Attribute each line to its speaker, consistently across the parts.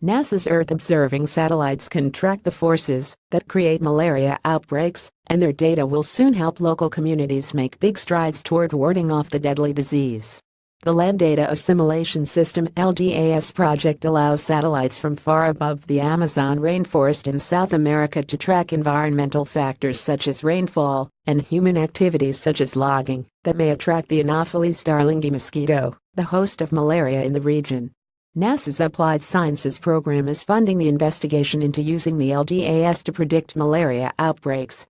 Speaker 1: NASA's Earth-observing satellites can track the forces that create malaria outbreaks, and their data will soon help local communities make big strides toward warding off the deadly disease. The Land Data Assimilation System (LDAS) project allows satellites from far above the Amazon rainforest in South America to track environmental factors such as rainfall and human activities such as logging that may attract the Anopheles darlingi mosquito, the host of malaria in the region. NASA's Applied Sciences program is funding the investigation into using the LDAS to predict malaria outbreaks.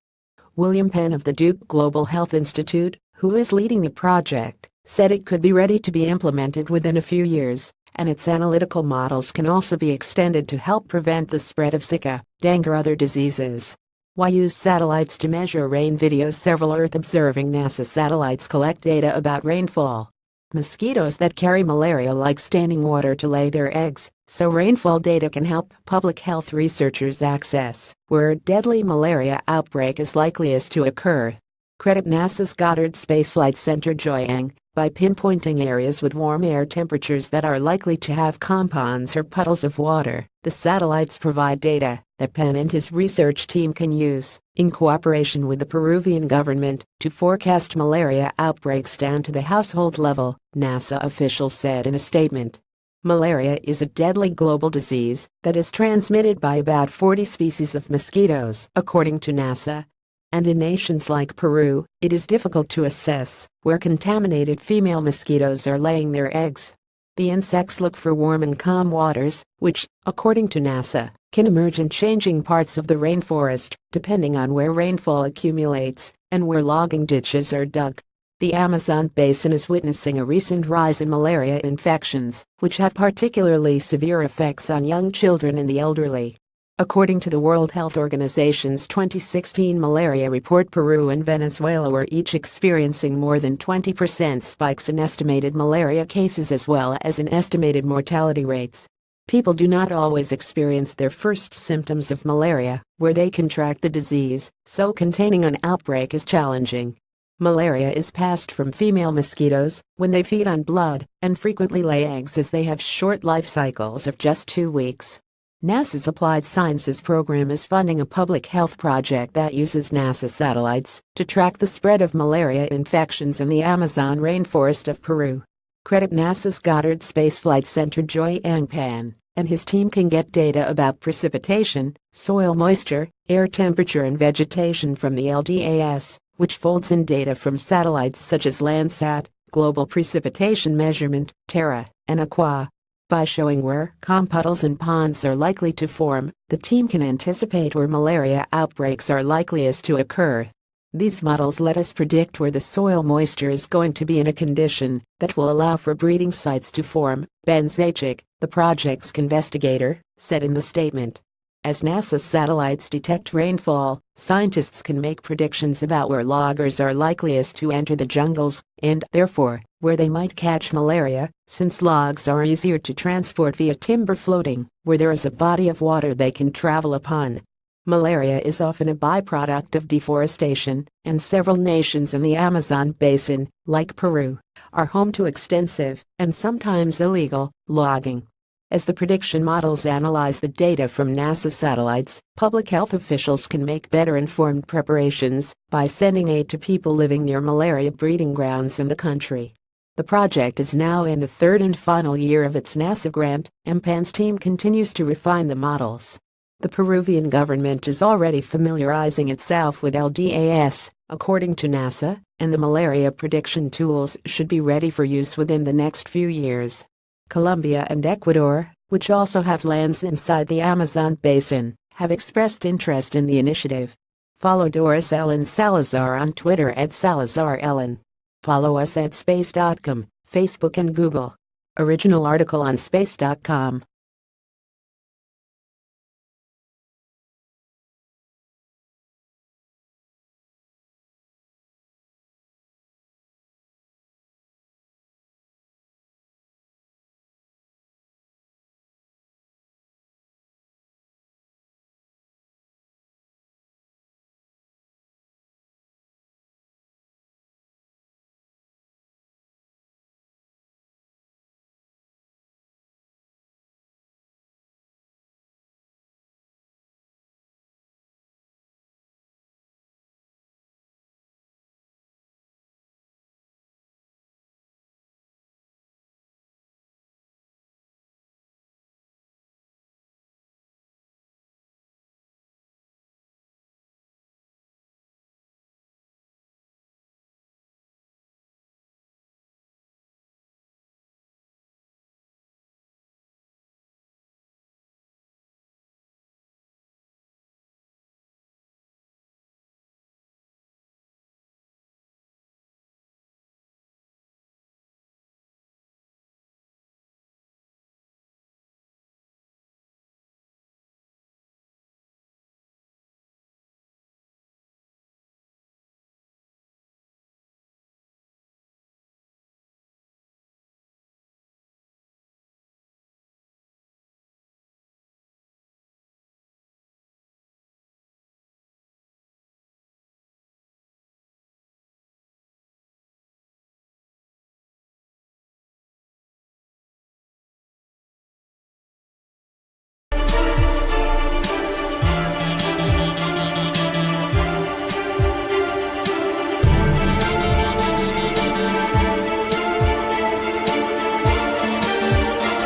Speaker 1: William Penn of the Duke Global Health Institute, who is leading the project, said it could be ready to be implemented within a few years, and its analytical models can also be extended to help prevent the spread of Zika, dengue or other diseases. Why use satellites to measure rain? Video. Several Earth-observing NASA satellites collect data about rainfall. Mosquitoes that carry malaria like standing water to lay their eggs, so rainfall data can help public health researchers access where a deadly malaria outbreak is likeliest to occur. Credit NASA's Goddard Space Flight Center Joyang by pinpointing areas with warm air temperatures that are likely to have compounds or puddles of water. The satellites provide data that Penn and his research team can use, in cooperation with the Peruvian government, to forecast malaria outbreaks down to the household level, NASA officials said in a statement. Malaria is a deadly global disease that is transmitted by about 40 species of mosquitoes, according to NASA. And in nations like Peru, it is difficult to assess where contaminated female mosquitoes are laying their eggs. The insects look for warm and calm waters, which, according to NASA, can emerge in changing parts of the rainforest, depending on where rainfall accumulates and where logging ditches are dug. The Amazon basin is witnessing a recent rise in malaria infections, which have particularly severe effects on young children and the elderly. According to the World Health Organization's 2016 malaria report, Peru and Venezuela were each experiencing more than 20% spikes in estimated malaria cases as well as in estimated mortality rates. People do not always experience their first symptoms of malaria, where they contract the disease, so containing an outbreak is challenging. Malaria is passed from female mosquitoes when they feed on blood and frequently lay eggs, as they have short life cycles of just 2 weeks. NASA's Applied Sciences program is funding a public health project that uses NASA satellites to track the spread of malaria infections in the Amazon rainforest of Peru. Credit NASA's Goddard Space Flight Center Joyang Pan and his team can get data about precipitation, soil moisture, air temperature and vegetation from the LDAS, which folds in data from satellites such as Landsat, Global Precipitation Measurement, Terra, and Aqua. By showing where calm puddles and ponds are likely to form, the team can anticipate where malaria outbreaks are likeliest to occur. These models let us predict where the soil moisture is going to be in a condition that will allow for breeding sites to form, Ben Zajic, the project's investigator, said in the statement. As NASA's satellites detect rainfall, scientists can make predictions about where loggers are likeliest to enter the jungles, and, therefore, where they might catch malaria, since logs are easier to transport via timber floating, where there is a body of water they can travel upon. Malaria is often a byproduct of deforestation, and several nations in the Amazon basin, like Peru, are home to extensive, and sometimes illegal, logging. As the prediction models analyze the data from NASA satellites, public health officials can make better informed preparations by sending aid to people living near malaria breeding grounds in the country. The project is now in the third and final year of its NASA grant, and Pan's team continues to refine the models. The Peruvian government is already familiarizing itself with LDAS, according to NASA, and the malaria prediction tools should be ready for use within the next few years. Colombia and Ecuador, which also have lands inside the Amazon basin, have expressed interest in the initiative. Follow Doris Ellen Salazar on Twitter @SalazarEllen. Follow us at space.com, Facebook and Google. Original article on space.com.